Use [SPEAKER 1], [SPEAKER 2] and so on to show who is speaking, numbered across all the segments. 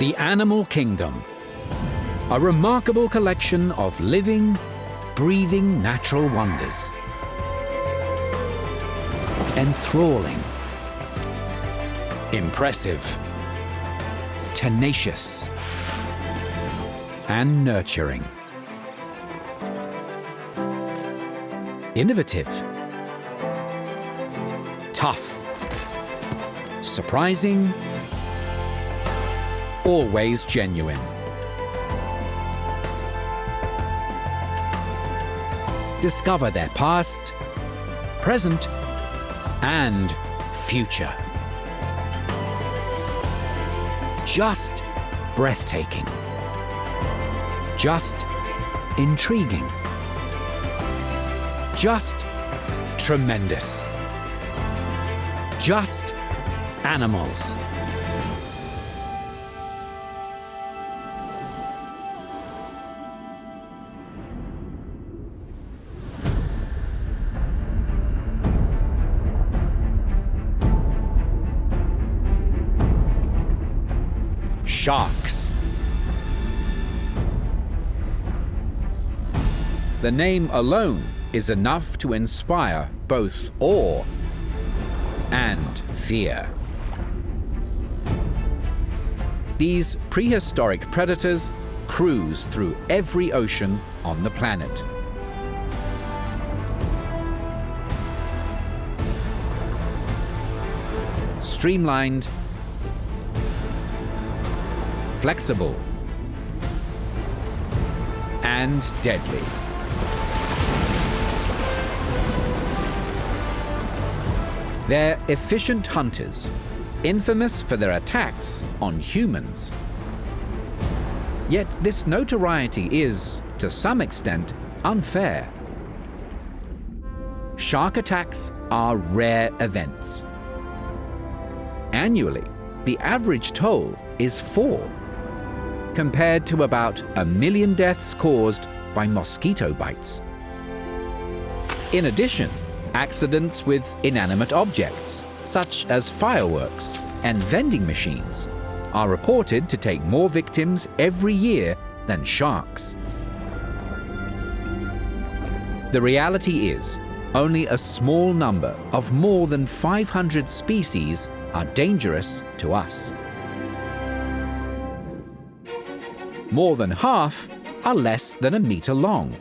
[SPEAKER 1] The animal kingdom. A remarkable collection of living, breathing natural wonders. Enthralling. Impressive. Tenacious. And nurturing. Innovative. Tough. Surprising. Always genuine. Discover their past, present, and future. Just breathtaking. Just intriguing. Just tremendous. Just animals. Sharks. The name alone is enough to inspire both awe and fear. These prehistoric predators cruise through every ocean on the planet. Streamlined, flexible, and deadly. They're efficient hunters, infamous for their attacks on humans. Yet this notoriety is, to some extent, unfair. Shark attacks are rare events. Annually, the average toll is 4, compared to about 1 million deaths caused by mosquito bites. In addition, accidents with inanimate objects, such as fireworks and vending machines, are reported to take more victims every year than sharks. The reality is, only a small number of more than 500 species are dangerous to us. More than half are less than 1 meter long.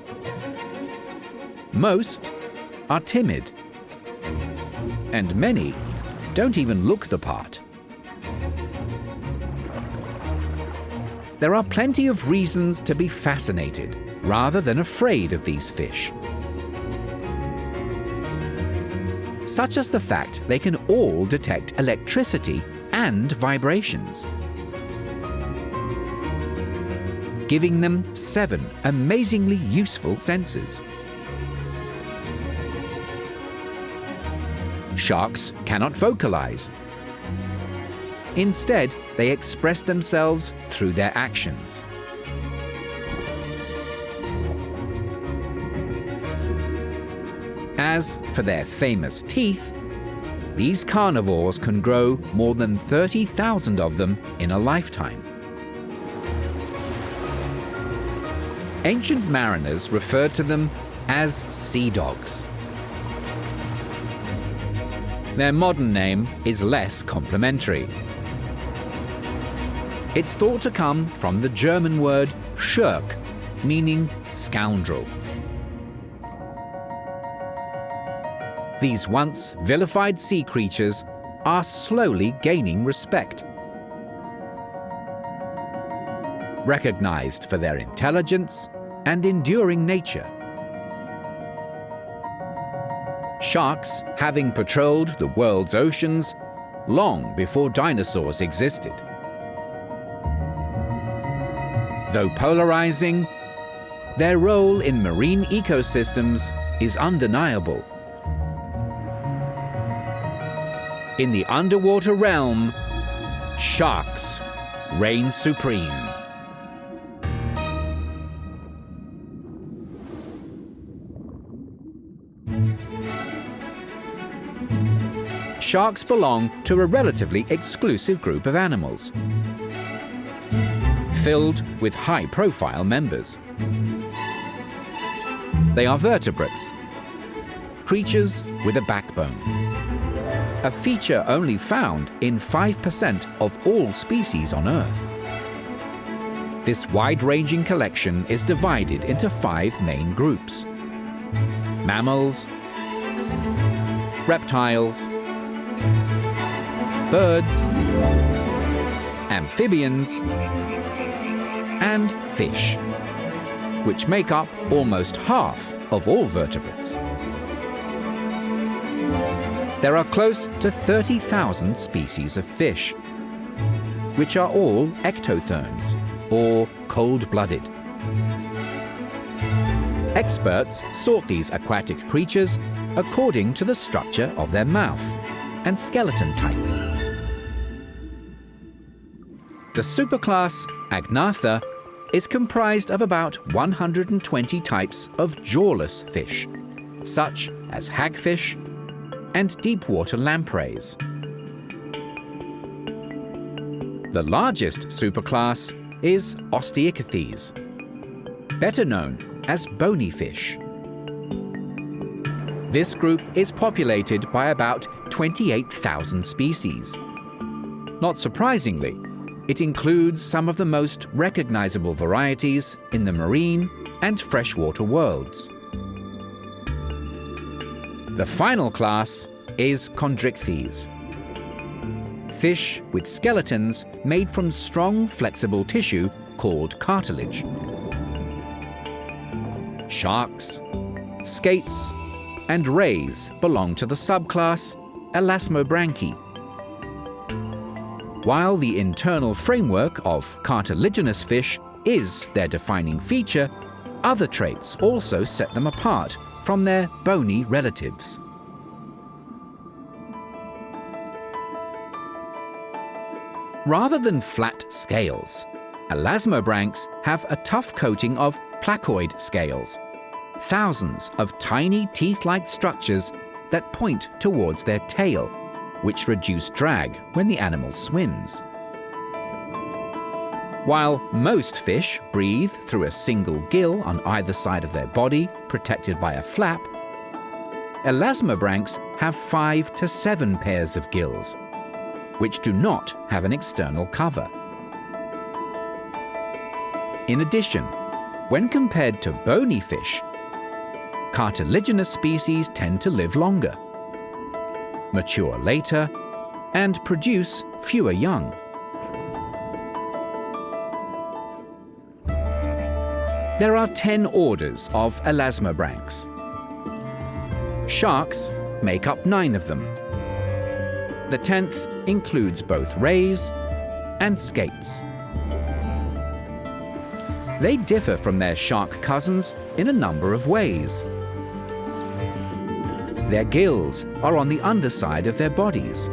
[SPEAKER 1] Most are timid, and many don't even look the part. There are plenty of reasons to be fascinated rather than afraid of these fish. Such as the fact they can all detect electricity and vibrations, giving them 7 amazingly useful senses. Sharks cannot vocalize. Instead, they express themselves through their actions. As for their famous teeth, these carnivores can grow more than 30,000 of them in a lifetime. Ancient mariners referred to them as sea dogs. Their modern name is less complimentary. It's thought to come from the German word Schurk, meaning scoundrel. These once vilified sea creatures are slowly gaining respect. Recognized for their intelligence and enduring nature. Sharks having patrolled the world's oceans long before dinosaurs existed. Though polarizing, their role in marine ecosystems is undeniable. In the underwater realm, sharks reign supreme. Sharks belong to a relatively exclusive group of animals. filled with high-profile members. They are vertebrates, creatures with a backbone, a feature only found in 5% of all species on Earth. This wide-ranging collection is divided into 5 main groups: mammals, reptiles, birds, amphibians, and fish, which make up almost half of all vertebrates. There are close to 30,000 species of fish, which are all ectotherms, or cold-blooded. Experts sort these aquatic creatures according to the structure of their mouth and skeleton type. The superclass Agnatha is comprised of about 120 types of jawless fish, such as hagfish and deep-water lampreys. The largest superclass is Osteichthyes, better known as bony fish. This group is populated by about 28,000 species. Not surprisingly, it includes some of the most recognizable varieties in the marine and freshwater worlds. The final class is Chondrichthyes, fish with skeletons made from strong, flexible tissue called cartilage. Sharks, skates, and rays belong to the subclass Elasmobranchi, while the internal framework of cartilaginous fish is their defining feature. Other traits also set them apart from their bony relatives. Rather than flat scales, elasmobranchs have a tough coating of placoid scales, thousands of tiny teeth-like structures that point towards their tail, which reduce drag when the animal swims. While most fish breathe through a single gill on either side of their body, protected by a flap, elasmobranchs have 5 to 7 pairs of gills, which do not have an external cover. In addition, when compared to bony fish, cartilaginous species tend to live longer, mature later, and produce fewer young. There are 10 orders of elasmobranchs. Sharks make up 9 of them. The 10th includes both rays and skates. They differ from their shark cousins in a number of ways. Their gills are on the underside of their bodies.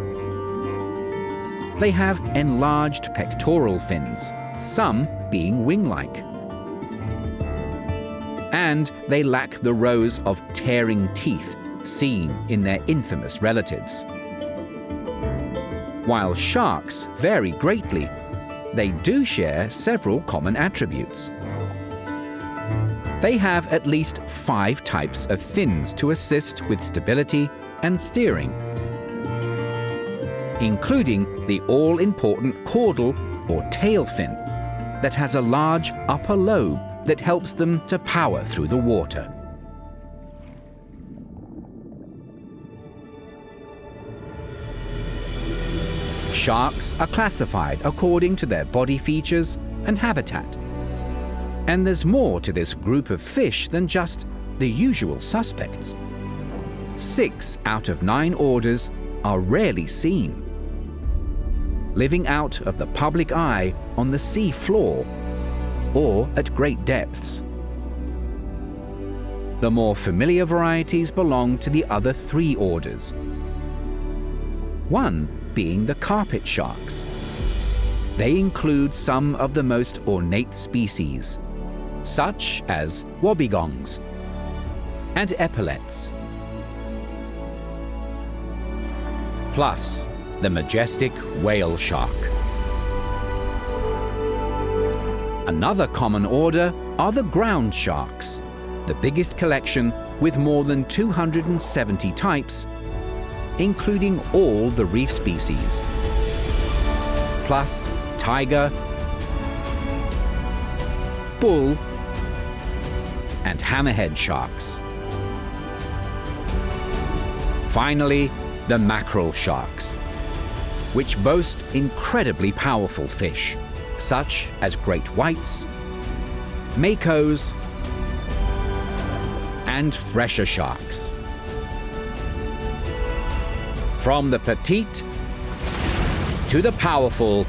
[SPEAKER 1] They have enlarged pectoral fins, some being wing-like. And they lack the rows of tearing teeth seen in their infamous relatives. While sharks vary greatly, they do share several common attributes. They have at least 5 types of fins to assist with stability and steering, including the all-important caudal or tail fin that has a large upper lobe that helps them to power through the water. Sharks are classified according to their body features and habitat. And there's more to this group of fish than just the usual suspects. 6 out of 9 orders are rarely seen, living out of the public eye on the sea floor or at great depths. The more familiar varieties belong to the other 3 orders, one being the carpet sharks. They include some of the most ornate species, such as wobbegongs and epaulets, plus the majestic whale shark. Another common order are the ground sharks, the biggest collection with more than 270 types, including all the reef species, plus tiger, bull, and hammerhead sharks. Finally, the mackerel sharks, which boast incredibly powerful fish, such as great whites, makos, and thresher sharks. From the petite to the powerful,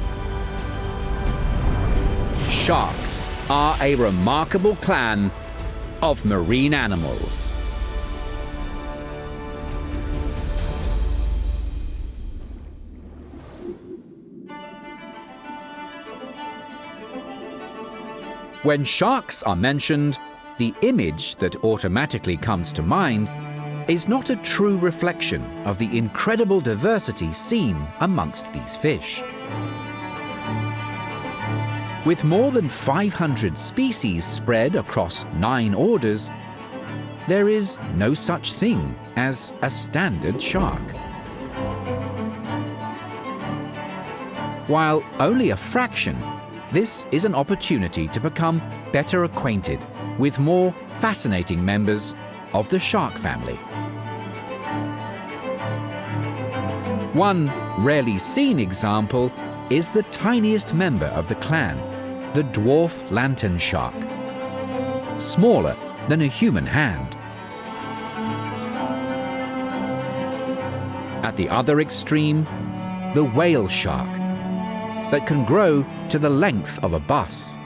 [SPEAKER 1] sharks are a remarkable clan of marine animals. When sharks are mentioned, the image that automatically comes to mind is not a true reflection of the incredible diversity seen amongst these fish. With more than 500 species spread across 9 orders, there is no such thing as a standard shark. While only a fraction, this is an opportunity to become better acquainted with more fascinating members of the shark family. One rarely seen example is the tiniest member of the clan, the dwarf lantern shark, smaller than a human hand. At the other extreme, the whale shark, that can grow to the length of a bus.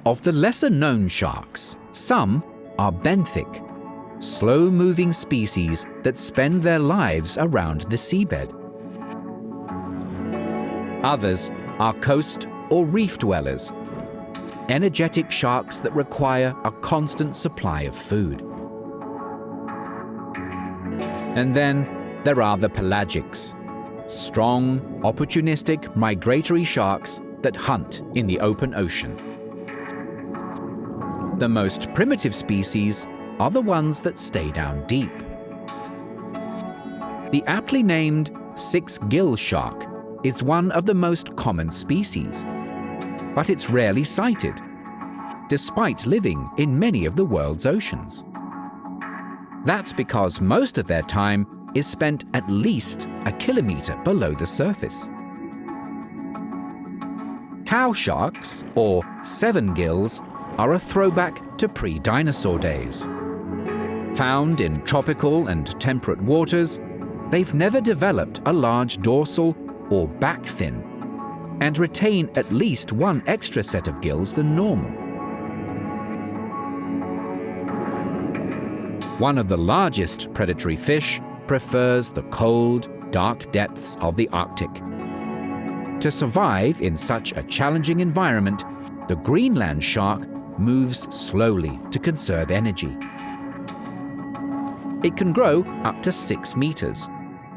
[SPEAKER 1] Of the lesser-known sharks, some are benthic, slow-moving species that spend their lives around the seabed. Others are coast or reef dwellers, energetic sharks that require a constant supply of food. And then there are the pelagics, strong, opportunistic migratory sharks that hunt in the open ocean. The most primitive species are the ones that stay down deep. The aptly named six-gill shark is one of the most common species, but it's rarely sighted, despite living in many of the world's oceans. That's because most of their time is spent at least a kilometer below the surface. Cow sharks, or seven gills, are a throwback to pre-dinosaur days. Found in tropical and temperate waters, they've never developed a large dorsal or back fin, and retain at least one extra set of gills than normal. One of the largest predatory fish prefers the cold, dark depths of the Arctic. To survive in such a challenging environment, the Greenland shark moves slowly to conserve energy. It can grow up to 6 meters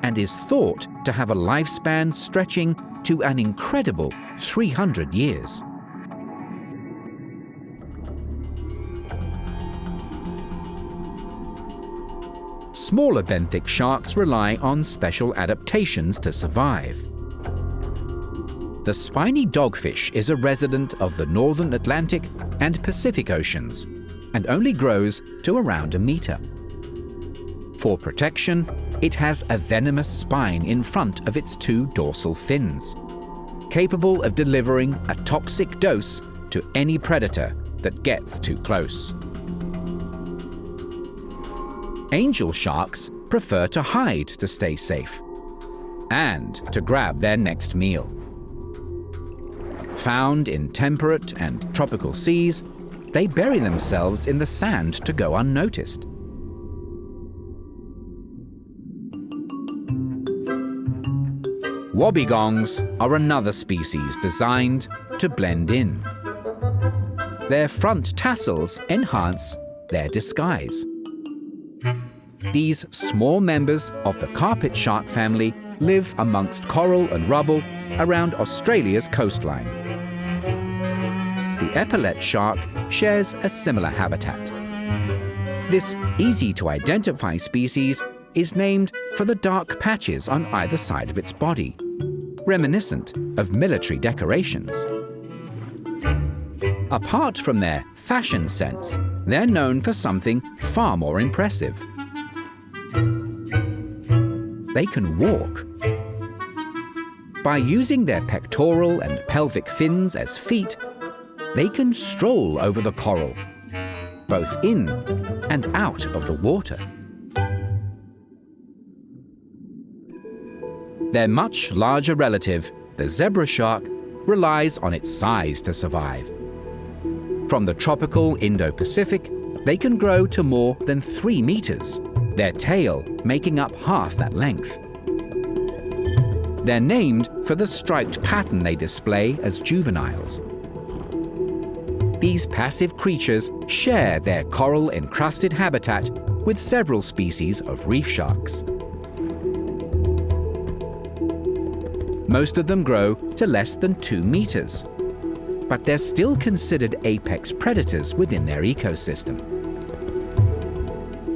[SPEAKER 1] and is thought to have a lifespan stretching to an incredible 300 years. Smaller benthic sharks rely on special adaptations to survive. The spiny dogfish is a resident of the northern Atlantic and Pacific Oceans and only grows to around 1 meter. For protection, it has a venomous spine in front of its 2 dorsal fins, capable of delivering a toxic dose to any predator that gets too close. Angel sharks prefer to hide to stay safe and to grab their next meal. Found in temperate and tropical seas, they bury themselves in the sand to go unnoticed. Wobbegongs are another species designed to blend in. Their front tassels enhance their disguise. These small members of the carpet shark family live amongst coral and rubble around Australia's coastline. The epaulet shark shares a similar habitat. This easy-to-identify species is named for the dark patches on either side of its body, reminiscent of military decorations. Apart from their fashion sense, they're known for something far more impressive. They can walk. By using their pectoral and pelvic fins as feet, they can stroll over the coral, both in and out of the water. Their much larger relative, the zebra shark, relies on its size to survive. From the tropical Indo-Pacific, they can grow to more than 3 meters, their tail making up half that length. They're named for the striped pattern they display as juveniles. These passive creatures share their coral-encrusted habitat with several species of reef sharks. Most of them grow to less than 2 meters, but they're still considered apex predators within their ecosystem.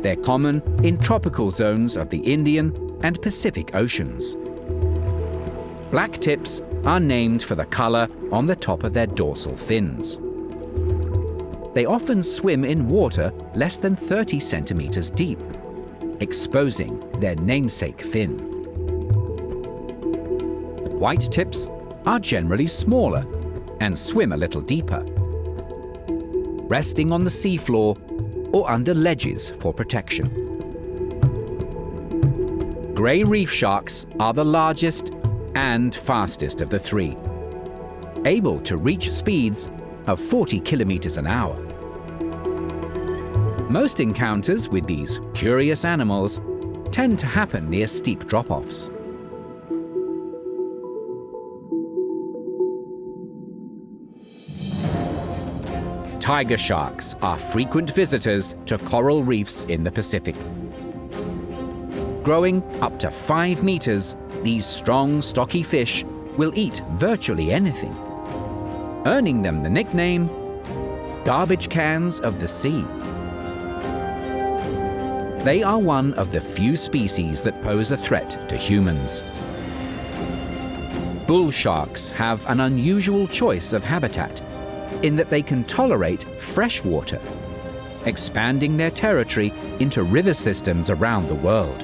[SPEAKER 1] They're common in tropical zones of the Indian and Pacific Oceans. Black tips are named for the color on the top of their dorsal fins. They often swim in water less than 30 centimeters deep, exposing their namesake fin. White tips are generally smaller and swim a little deeper, resting on the seafloor or under ledges for protection. Grey reef sharks are the largest and fastest of the three, able to reach speeds of 40 kilometers an hour. Most encounters with these curious animals tend to happen near steep drop-offs. Tiger sharks are frequent visitors to coral reefs in the Pacific. Growing up to 5 meters, these strong, stocky fish will eat virtually anything, earning them the nickname garbage cans of the sea. They are one of the few species that pose a threat to humans. Bull sharks have an unusual choice of habitat in that they can tolerate fresh water, expanding their territory into river systems around the world.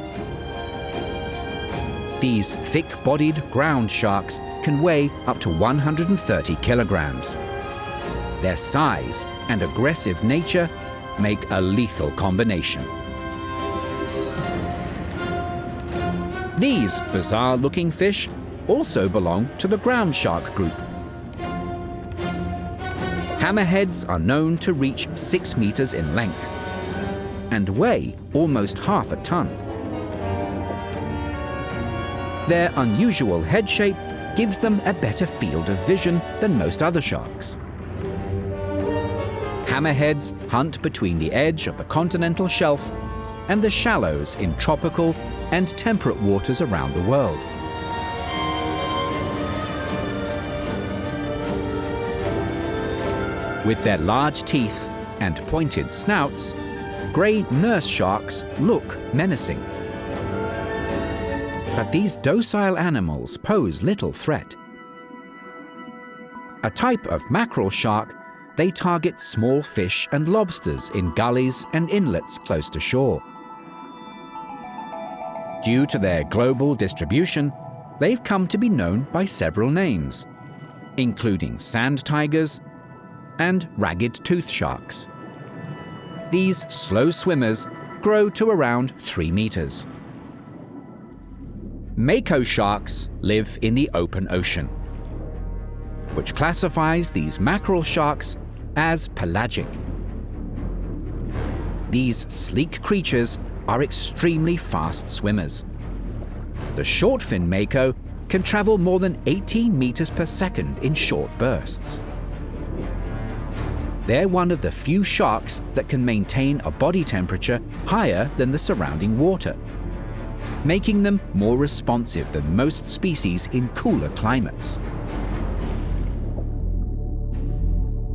[SPEAKER 1] These thick-bodied ground sharks can weigh up to 130 kilograms. Their size and aggressive nature make a lethal combination. These bizarre-looking fish also belong to the ground shark group. Hammerheads are known to reach 6 meters in length and weigh almost half a ton. Their unusual head shape gives them a better field of vision than most other sharks. Hammerheads hunt between the edge of the continental shelf and the shallows in tropical and temperate waters around the world. With their large teeth and pointed snouts, grey nurse sharks look menacing. But these docile animals pose little threat. A type of mackerel shark, they target small fish and lobsters in gullies and inlets close to shore. Due to their global distribution, they've come to be known by several names, including sand tigers and ragged tooth sharks. These slow swimmers grow to around 3 meters. Mako sharks live in the open ocean, which classifies these mackerel sharks as pelagic. These sleek creatures are extremely fast swimmers. The short-fin mako can travel more than 18 meters per second in short bursts. They're one of the few sharks that can maintain a body temperature higher than the surrounding water, making them more responsive than most species in cooler climates.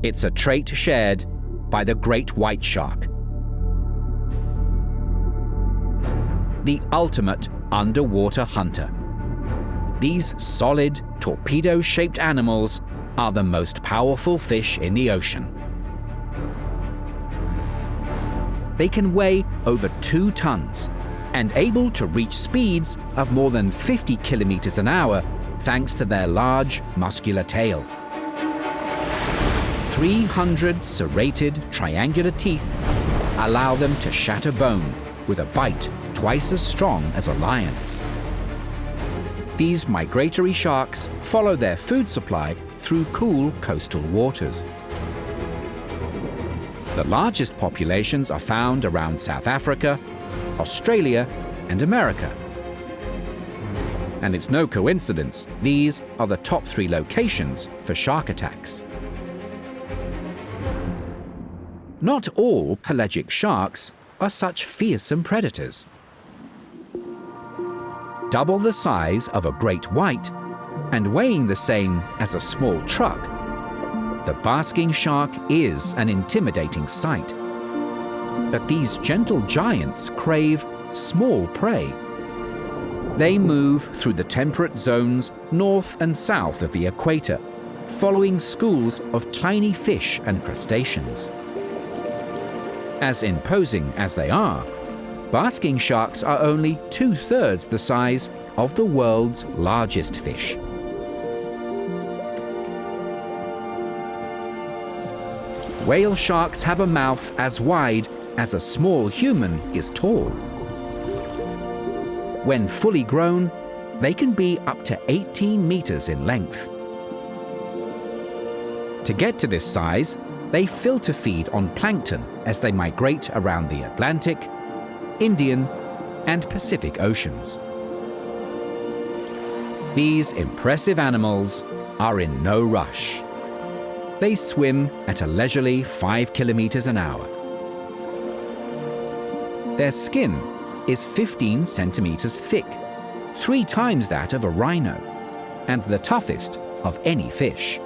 [SPEAKER 1] It's a trait shared by the great white shark, the ultimate underwater hunter. These solid, torpedo-shaped animals are the most powerful fish in the ocean. They can weigh over 2 tons and able to reach speeds of more than 50 kilometers an hour thanks to their large, muscular tail. 300 serrated, triangular teeth allow them to shatter bone with a bite twice as strong as a lion's. These migratory sharks follow their food supply through cool coastal waters. The largest populations are found around South Africa, Australia, and America. And it's no coincidence these are the top 3 locations for shark attacks. Not all pelagic sharks are such fearsome predators. Double the size of a great white and weighing the same as a small truck, the basking shark is an intimidating sight. But these gentle giants crave small prey. They move through the temperate zones north and south of the equator, following schools of tiny fish and crustaceans. As imposing as they are, basking sharks are only 2/3 the size of the world's largest fish. Whale sharks have a mouth as wide as a small human is tall. When fully grown, they can be up to 18 meters in length. To get to this size, they filter feed on plankton as they migrate around the Atlantic, Indian, and Pacific Oceans. These impressive animals are in no rush. They swim at a leisurely 5 kilometers an hour. Their skin is 15 centimeters thick, 3 times that of a rhino, and the toughest of any fish.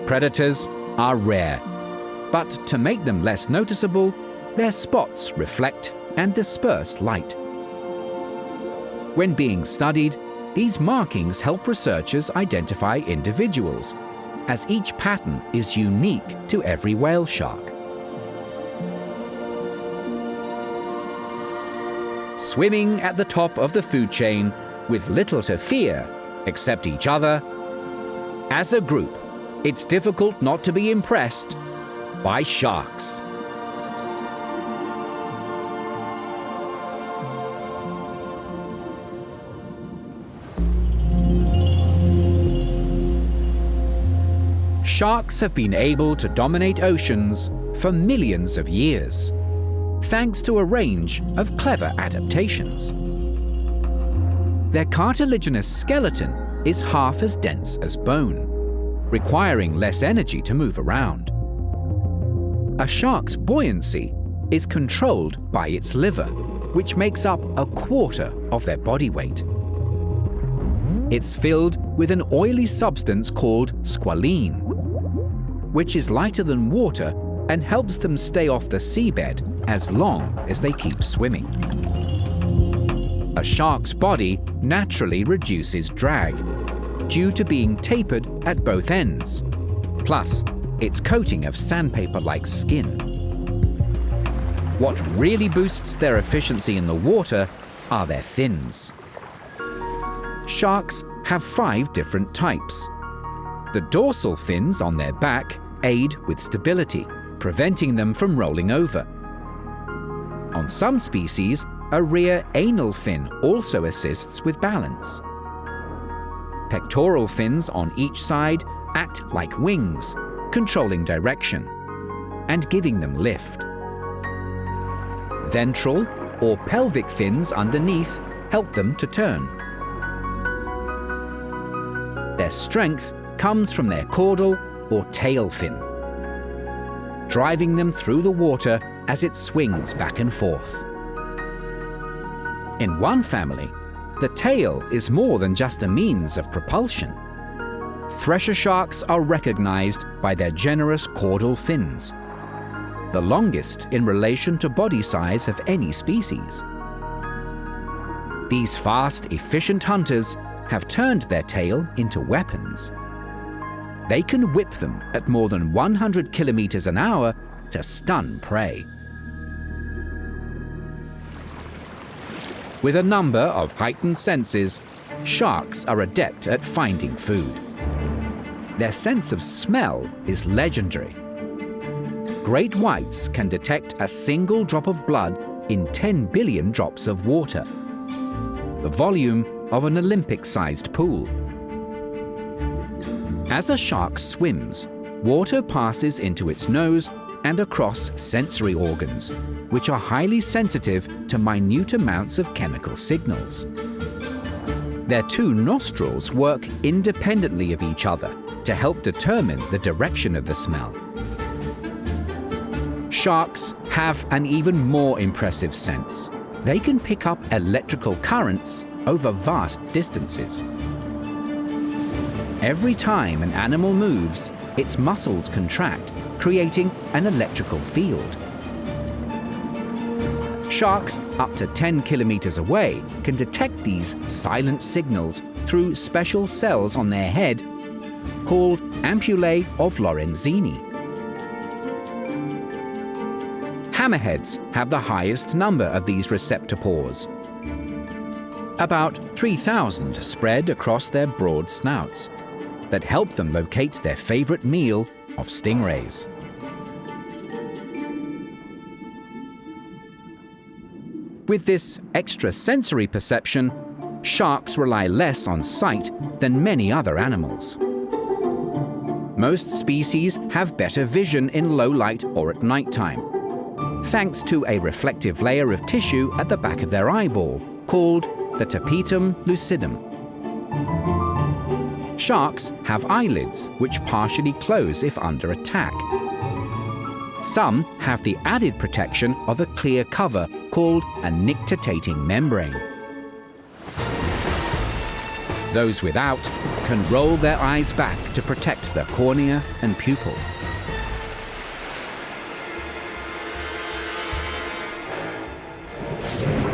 [SPEAKER 1] Predators are rare, but to make them less noticeable, their spots reflect and disperse light. When being studied, these markings help researchers identify individuals, as each pattern is unique to every whale shark. Swimming at the top of the food chain with little to fear except each other, as a group, it's difficult not to be impressed by sharks. Sharks have been able to dominate oceans for millions of years, thanks to a range of clever adaptations. Their cartilaginous skeleton is half as dense as bone, requiring less energy to move around. A shark's buoyancy is controlled by its liver, which makes up a quarter of their body weight. It's filled with an oily substance called squalene, which is lighter than water and helps them stay off the seabed as long as they keep swimming. A shark's body naturally reduces drag due to being tapered at both ends, plus its coating of sandpaper-like skin. What really boosts their efficiency in the water are their fins. Sharks have 5 different types. The dorsal fins on their back aid with stability, preventing them from rolling over. On some species, a rear anal fin also assists with balance. Pectoral fins on each side act like wings, controlling direction and giving them lift. Ventral or pelvic fins underneath help them to turn. Their strength comes from their caudal or tail fin, driving them through the water as it swings back and forth. In one family, the tail is more than just a means of propulsion. thresher sharks are recognized by their generous caudal fins, the longest in relation to body size of any species. These fast, efficient hunters have turned their tail into weapons. They can whip them at more than 100 kilometers an hour to stun prey. With a number of heightened senses, sharks are adept at finding food. Their sense of smell is legendary. Great whites can detect a single drop of blood in 10 billion drops of water, the volume of an Olympic-sized pool. As a shark swims, water passes into its nose and across sensory organs, which are highly sensitive to minute amounts of chemical signals. Their two nostrils work independently of each other to help determine the direction of the smell. Sharks have an even more impressive sense. They can pick up electrical currents over vast distances. Every time an animal moves, its muscles contract, creating an electrical field. Sharks up to 10 kilometers away can detect these silent signals through special cells on their head called ampullae of Lorenzini. Hammerheads have the highest number of these receptor pores. About 3,000 spread across their broad snouts that help them locate their favorite meal of stingrays. With this extrasensory perception, sharks rely less on sight than many other animals. Most species have better vision in low light or at nighttime, thanks to a reflective layer of tissue at the back of their eyeball, called the tapetum lucidum. Sharks have eyelids which partially close if under attack. Some have the added protection of a clear cover called a nictitating membrane. Those without can roll their eyes back to protect their cornea and pupil.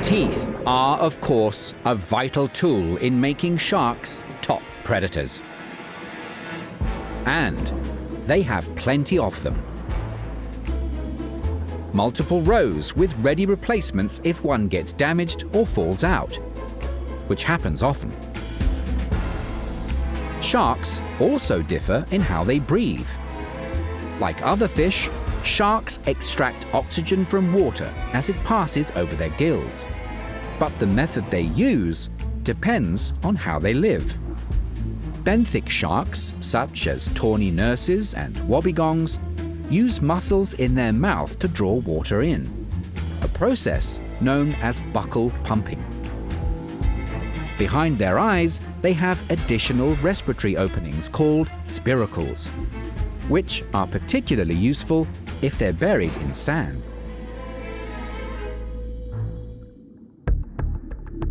[SPEAKER 1] Teeth are, of course, a vital tool in making sharks top predators. And they have plenty of them. Multiple rows with ready replacements if one gets damaged or falls out, which happens often. Sharks also differ in how they breathe. Like other fish, sharks extract oxygen from water as it passes over their gills. But the method they use depends on how they live. Benthic sharks, such as tawny nurses and wobbegongs, use muscles in their mouth to draw water in, a process known as buccal pumping. Behind their eyes, they have additional respiratory openings called spiracles, which are particularly useful if they're buried in sand.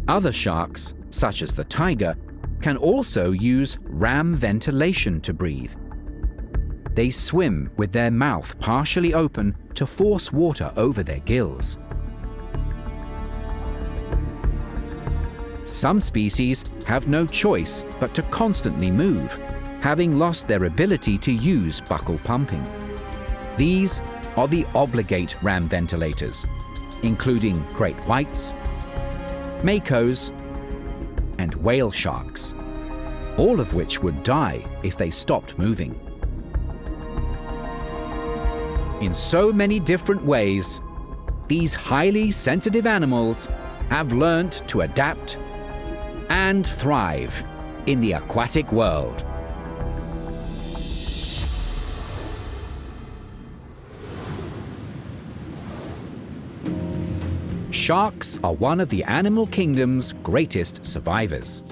[SPEAKER 1] Other sharks, such as the tiger, can also use ram ventilation to breathe. They swim with their mouth partially open to force water over their gills. Some species have no choice but to constantly move, having lost their ability to use buccal pumping. These are the obligate ram ventilators, including great whites, makos, and whale sharks, all of which would die if they stopped moving. In so many different ways, these highly sensitive animals have learned to adapt and thrive in the aquatic world. Sharks are one of the animal kingdom's greatest survivors.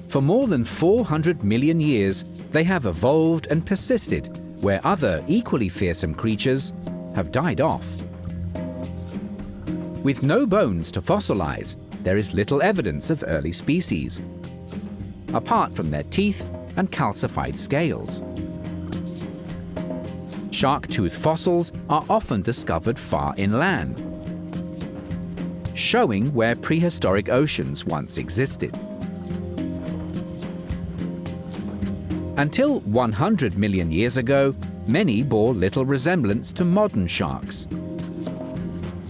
[SPEAKER 1] For more than 400 million years, they have evolved and persisted where other equally fearsome creatures have died off. With no bones to fossilize, there is little evidence of early species. apart from their teeth and calcified scales. Shark tooth fossils are often discovered far inland, showing where prehistoric oceans once existed. Until 100 million years ago, many bore little resemblance to modern sharks.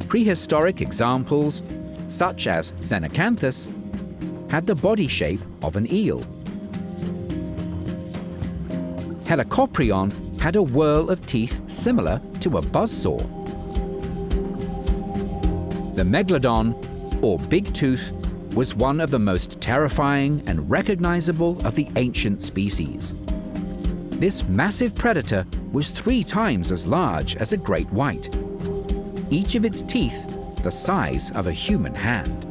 [SPEAKER 1] Prehistoric examples, such as Xenacanthus, had the body shape of an eel. Helicoprion had a whorl of teeth similar to a buzzsaw. The Megalodon, or big tooth, was one of the most terrifying and recognizable of the ancient species. This massive predator was 3 times as large as a great white, each of its teeth the size of a human hand.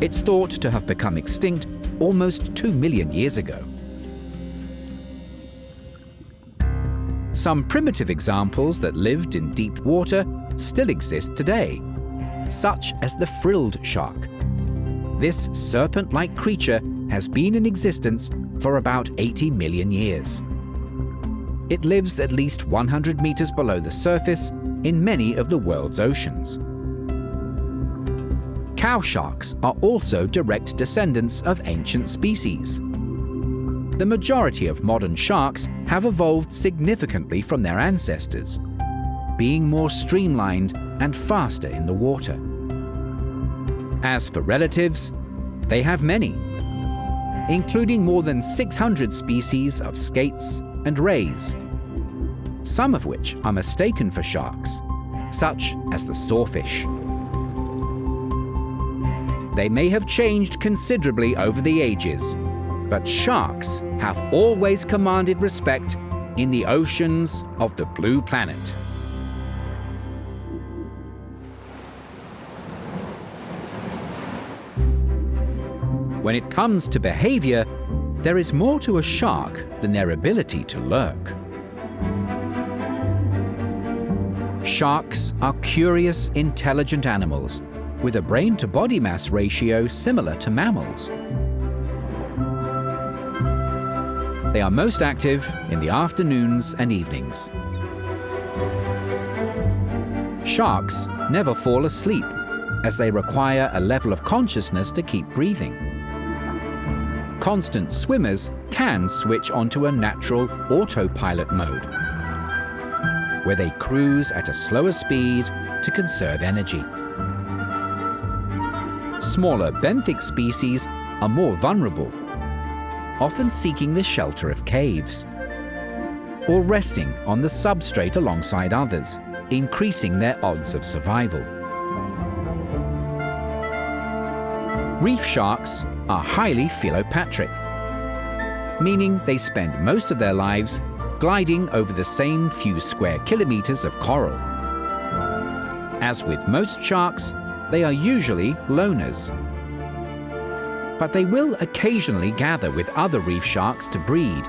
[SPEAKER 1] It's thought to have become extinct almost 2 million years ago. Some primitive examples that lived in deep water still exist today, such as the frilled shark. This serpent-like creature has been in existence for about 80 million years. It lives at least 100 meters below the surface in many of the world's oceans. Cow sharks are also direct descendants of ancient species. The majority of modern sharks have evolved significantly from their ancestors, being more streamlined and faster in the water. As for relatives, they have many, including more than 600 species of skates and rays, some of which are mistaken for sharks, such as the sawfish. They may have changed considerably over the ages, but sharks have always commanded respect in the oceans of the blue planet. When it comes to behavior, there is more to a shark than their ability to lurk. Sharks are curious, intelligent animals with a brain-to-body mass ratio similar to mammals. They are most active in the afternoons and evenings. Sharks never fall asleep, as they require a level of consciousness to keep breathing. Constant swimmers can switch onto a natural autopilot mode, where they cruise at a slower speed to conserve energy. Smaller benthic species are more vulnerable, often seeking the shelter of caves, or resting on the substrate alongside others, increasing their odds of survival. Reef sharks are highly philopatric, meaning they spend most of their lives gliding over the same few square kilometers of coral. As with most sharks, they are usually loners, but they will occasionally gather with other reef sharks to breed.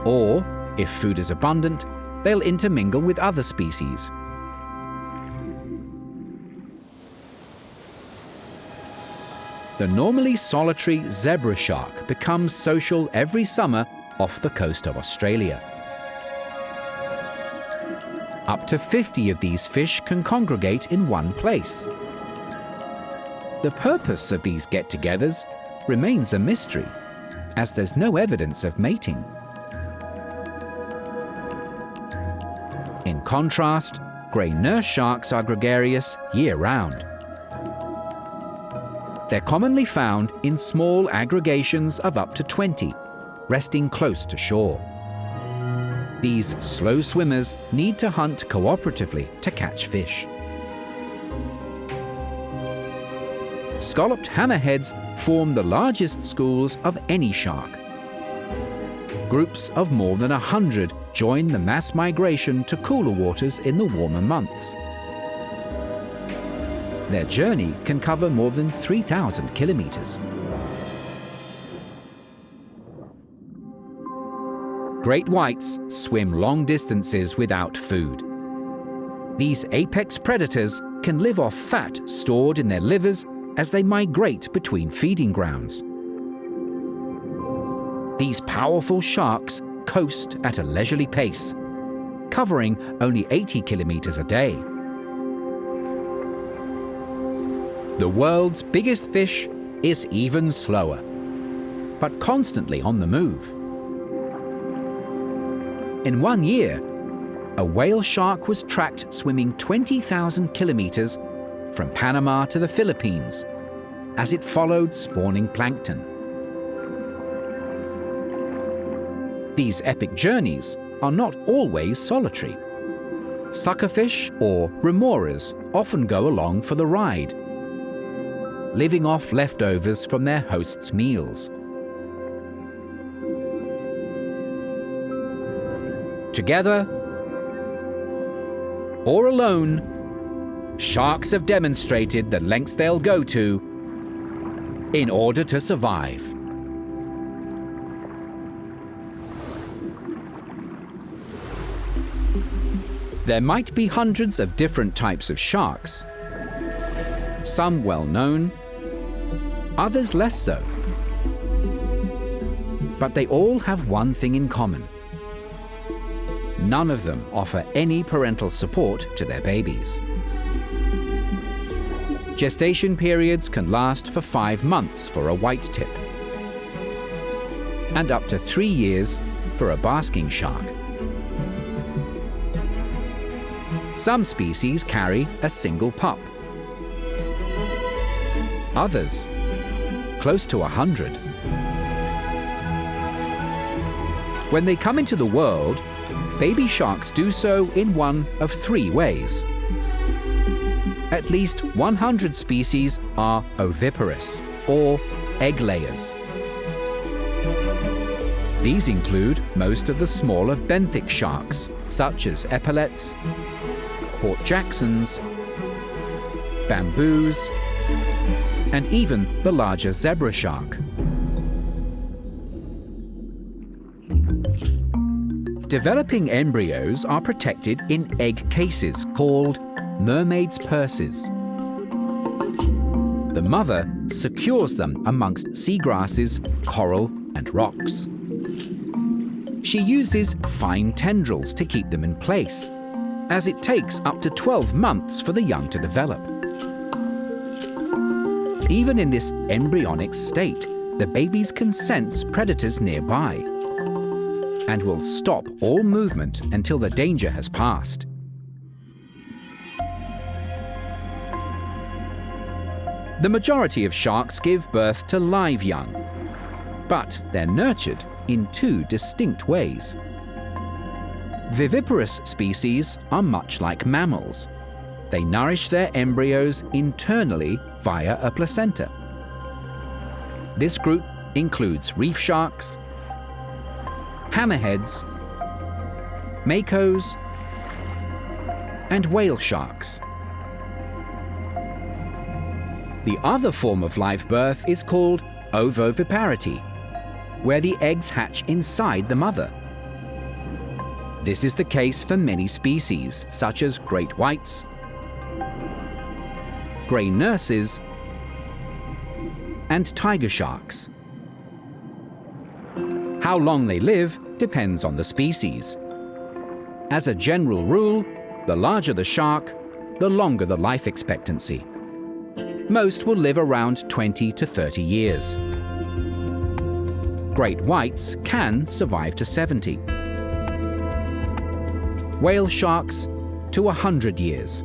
[SPEAKER 1] Or, if food is abundant, they'll intermingle with other species. The normally solitary zebra shark becomes social every summer off the coast of Australia. Up to 50 of these fish can congregate in one place. The purpose of these get-togethers remains a mystery, as there's no evidence of mating. In contrast, grey nurse sharks are gregarious year-round. They're commonly found in small aggregations of up to 20, resting close to shore. These slow swimmers need to hunt cooperatively to catch fish. Scalloped hammerheads form the largest schools of any shark. Groups of more than 100 join the mass migration to cooler waters in the warmer months. Their journey can cover more than 3,000 kilometers. Great whites swim long distances without food. These apex predators can live off fat stored in their livers as they migrate between feeding grounds. These powerful sharks coast at a leisurely pace, covering only 80 kilometers a day. The world's biggest fish is even slower, but constantly on the move. In 1 year, a whale shark was tracked swimming 20,000 kilometers from Panama to the Philippines as it followed spawning plankton. These epic journeys are not always solitary. Suckerfish or remoras often go along for the ride, living off leftovers from their hosts' meals. Together or alone, sharks have demonstrated the lengths they'll go to in order to survive. There might be hundreds of different types of sharks, some well known, others less so. But they all have one thing in common. None of them offer any parental support to their babies. Gestation periods can last for 5 months for a white-tip, and up to 3 years for a basking shark. Some species carry a single pup. Others, close to 100. When they come into the world, baby sharks do so in one of 3 ways. At least 100 species are oviparous, or egg layers. These include most of the smaller benthic sharks, such as epaulets, Port Jacksons, bamboos, and even the larger zebra shark. Developing embryos are protected in egg cases called mermaid's purses. The mother secures them amongst seagrasses, coral, and rocks. She uses fine tendrils to keep them in place, as it takes up to 12 months for the young to develop. Even in this embryonic state, the babies can sense predators nearby and will stop all movement until the danger has passed. The majority of sharks give birth to live young, but they're nurtured in 2 distinct ways. Viviparous species are much like mammals. They nourish their embryos internally via a placenta. This group includes reef sharks, hammerheads, makos, and whale sharks. The other form of live birth is called ovoviparity, where the eggs hatch inside the mother. This is the case for many species, such as great whites, grey nurses, and tiger sharks. How long they live depends on the species. As a general rule, the larger the shark, the longer the life expectancy. Most will live around 20 to 30 years. Great whites can survive to 70. Whale sharks to 100 years,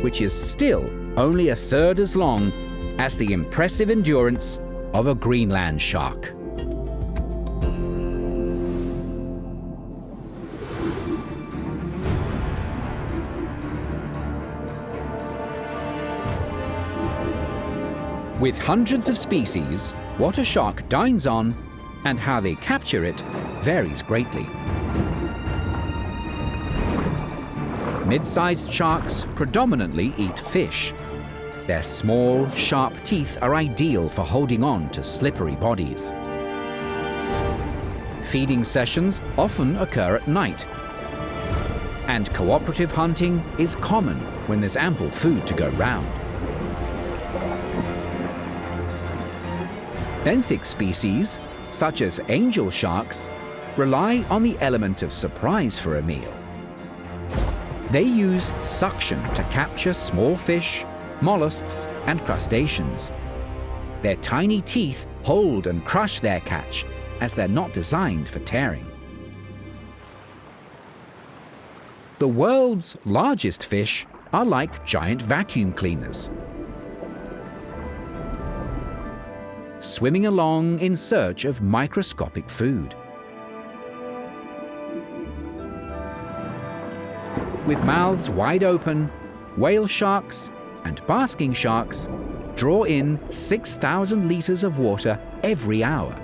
[SPEAKER 1] which is still only a third as long as the impressive endurance of a Greenland shark. With hundreds of species, what a shark dines on and how they capture it varies greatly. Mid-sized sharks predominantly eat fish. Their small, sharp teeth are ideal for holding on to slippery bodies. Feeding sessions often occur at night. And cooperative hunting is common when there's ample food to go round. Benthic species, such as angel sharks, rely on the element of surprise for a meal. They use suction to capture small fish, mollusks, and crustaceans. Their tiny teeth hold and crush their catch, as they're not designed for tearing. The world's largest fish are like giant vacuum cleaners, swimming along in search of microscopic food. With mouths wide open, whale sharks and basking sharks draw in 6,000 litres of water every hour,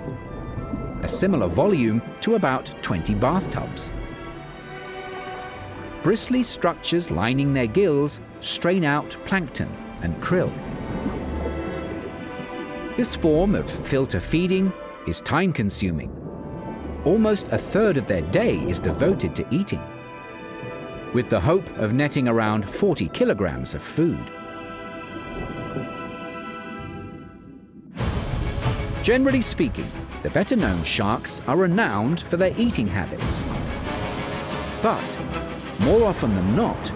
[SPEAKER 1] a similar volume to about 20 bathtubs. Bristly structures lining their gills strain out plankton and krill. This form of filter feeding is time-consuming. Almost a third of their day is devoted to eating, with the hope of netting around 40 kilograms of food. Generally speaking, the better-known sharks are renowned for their eating habits. But, more often than not,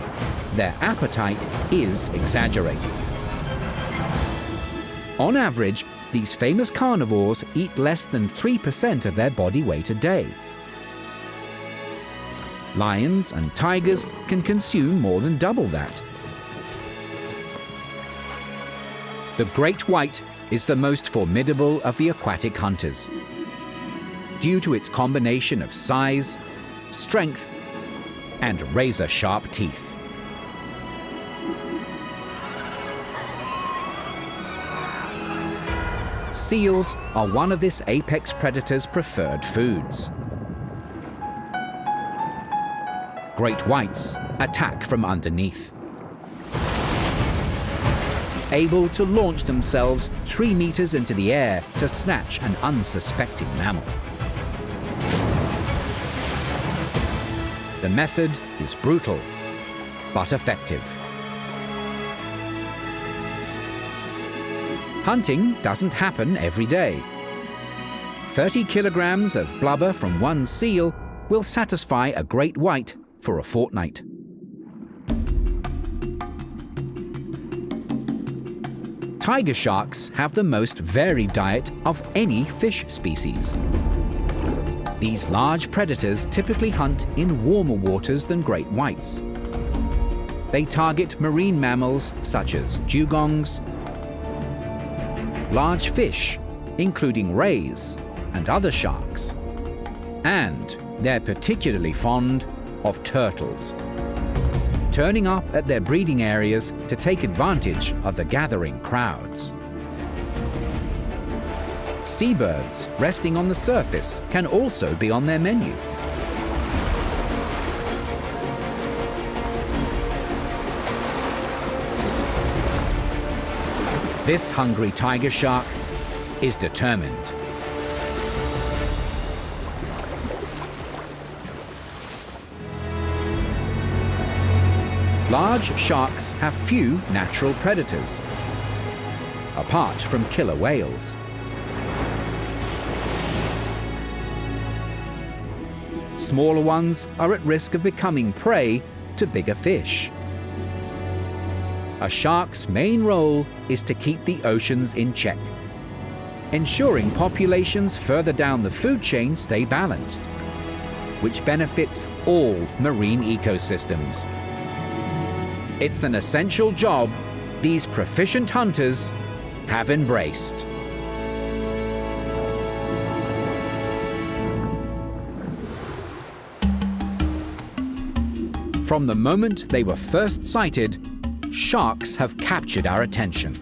[SPEAKER 1] their appetite is exaggerated. On average, these famous carnivores eat less than 3% of their body weight a day. Lions and tigers can consume more than double that. The great white is the most formidable of the aquatic hunters, due to its combination of size, strength, and razor-sharp teeth. Seals are one of this apex predator's preferred foods. Great whites attack from underneath, able to launch themselves 3 meters into the air to snatch an unsuspecting mammal. The method is brutal, but effective. Hunting doesn't happen every day. 30 kilograms of blubber from one seal will satisfy a great white for a fortnight. Tiger sharks have the most varied diet of any fish species. These large predators typically hunt in warmer waters than great whites. They target marine mammals such as dugongs, large fish, including rays and other sharks, and they're particularly fond of turtles, turning up at their breeding areas to take advantage of the gathering crowds. Seabirds resting on the surface can also be on their menu. This hungry tiger shark is determined. Large sharks have few natural predators, apart from killer whales. Smaller ones are at risk of becoming prey to bigger fish. A shark's main role is to keep the oceans in check, ensuring populations further down the food chain stay balanced, which benefits all marine ecosystems. It's an essential job these proficient hunters have embraced. From the moment they were first sighted, sharks have captured our attention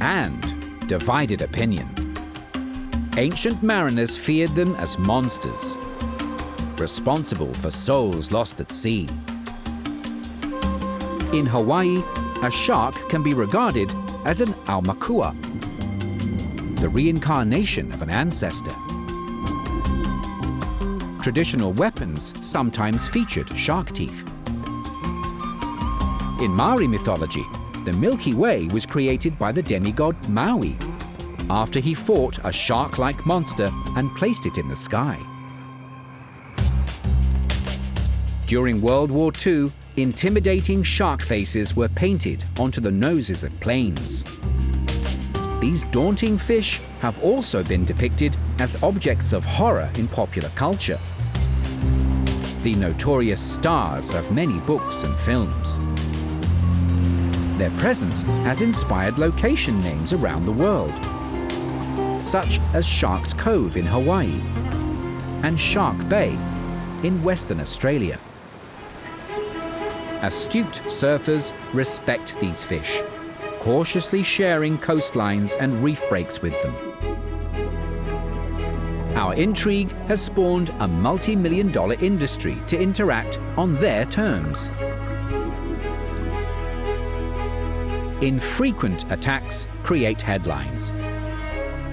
[SPEAKER 1] and divided opinion. Ancient mariners feared them as monsters, responsible for souls lost at sea. In Hawaii, a shark can be regarded as an aumakua, the reincarnation of an ancestor. Traditional weapons sometimes featured shark teeth. In Maori mythology, the Milky Way was created by the demigod Maui, after he fought a shark-like monster and placed it in the sky. During World War II, intimidating shark faces were painted onto the noses of planes. These daunting fish have also been depicted as objects of horror in popular culture, the notorious stars of many books and films. Their presence has inspired location names around the world, such as Shark's Cove in Hawaii and Shark Bay in Western Australia. Astute surfers respect these fish, cautiously sharing coastlines and reef breaks with them. Our intrigue has spawned a multi-million-dollar industry to interact on their terms. Infrequent attacks create headlines.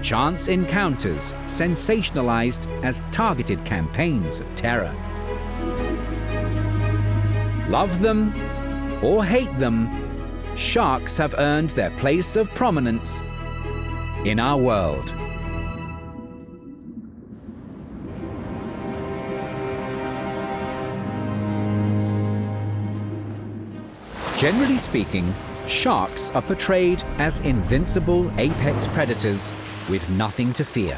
[SPEAKER 1] Chance encounters sensationalized as targeted campaigns of terror. Love them or hate them, sharks have earned their place of prominence in our world. Generally speaking, sharks are portrayed as invincible apex predators with nothing to fear.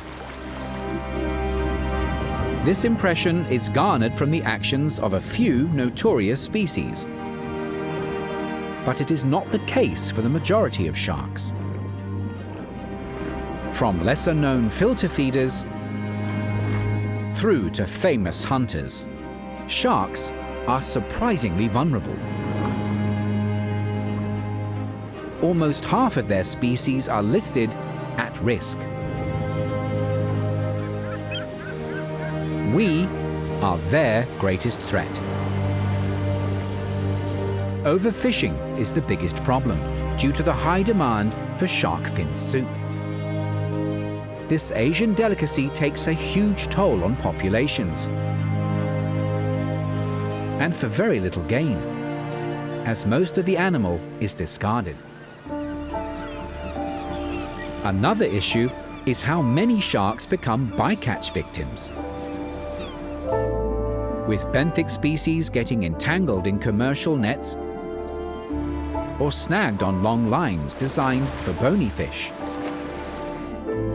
[SPEAKER 1] This impression is garnered from the actions of a few notorious species. But it is not the case for the majority of sharks. From lesser-known filter feeders through to famous hunters, sharks are surprisingly vulnerable. Almost half of their species are listed at risk. We are their greatest threat. Overfishing is the biggest problem due to the high demand for shark fin soup. This Asian delicacy takes a huge toll on populations, and for very little gain, as most of the animal is discarded. Another issue is how many sharks become bycatch victims, with benthic species getting entangled in commercial nets or snagged on long lines designed for bony fish.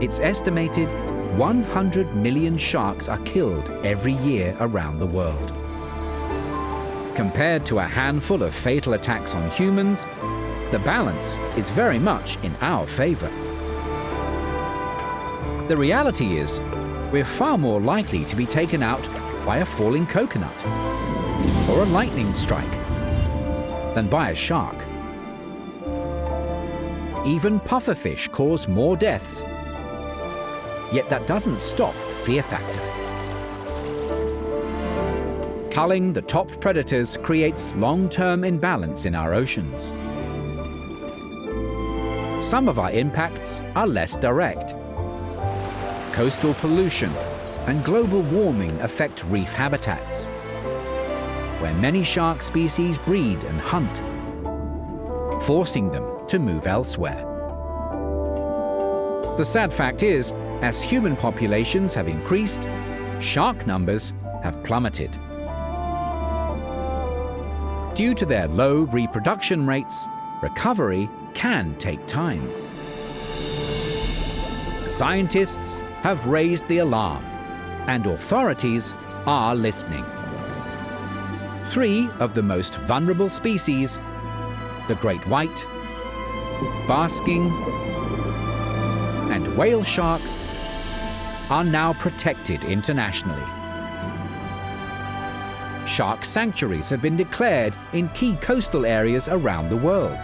[SPEAKER 1] It's estimated 100 million sharks are killed every year around the world. Compared to a handful of fatal attacks on humans, the balance is very much in our favor. The reality is, we're far more likely to be taken out by a falling coconut or a lightning strike than by a shark. Even pufferfish cause more deaths, yet that doesn't stop the fear factor. Culling the top predators creates long-term imbalance in our oceans. Some of our impacts are less direct. Coastal pollution and global warming affect reef habitats, where many shark species breed and hunt, forcing them to move elsewhere. The sad fact is, as human populations have increased, shark numbers have plummeted. Due to their low reproduction rates, recovery can take time. Scientists have raised the alarm, and authorities are listening. 3 of the most vulnerable species, the great white, basking, and whale sharks, are now protected internationally. Shark sanctuaries have been declared in key coastal areas around the world,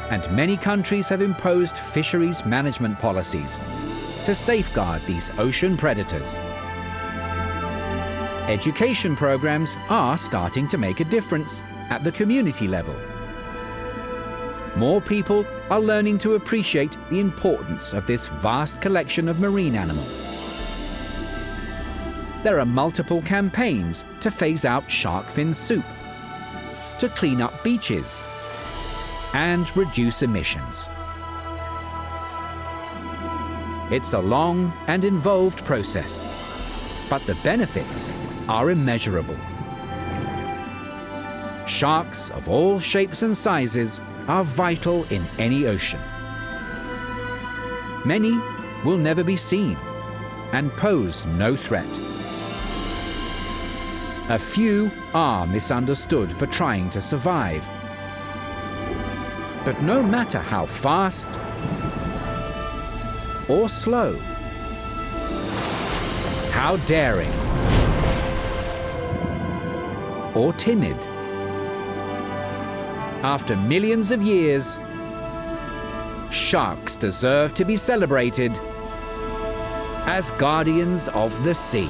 [SPEAKER 1] and many countries have imposed fisheries management policies to safeguard these ocean predators. Education programs are starting to make a difference at the community level. More people are learning to appreciate the importance of this vast collection of marine animals. There are multiple campaigns to phase out shark fin soup, to clean up beaches and reduce emissions. It's a long and involved process, but the benefits are immeasurable. Sharks of all shapes and sizes are vital in any ocean. Many will never be seen and pose no threat. A few are misunderstood for trying to survive. But no matter how fast or slow, how daring or timid, after millions of years, sharks deserve to be celebrated as guardians of the sea.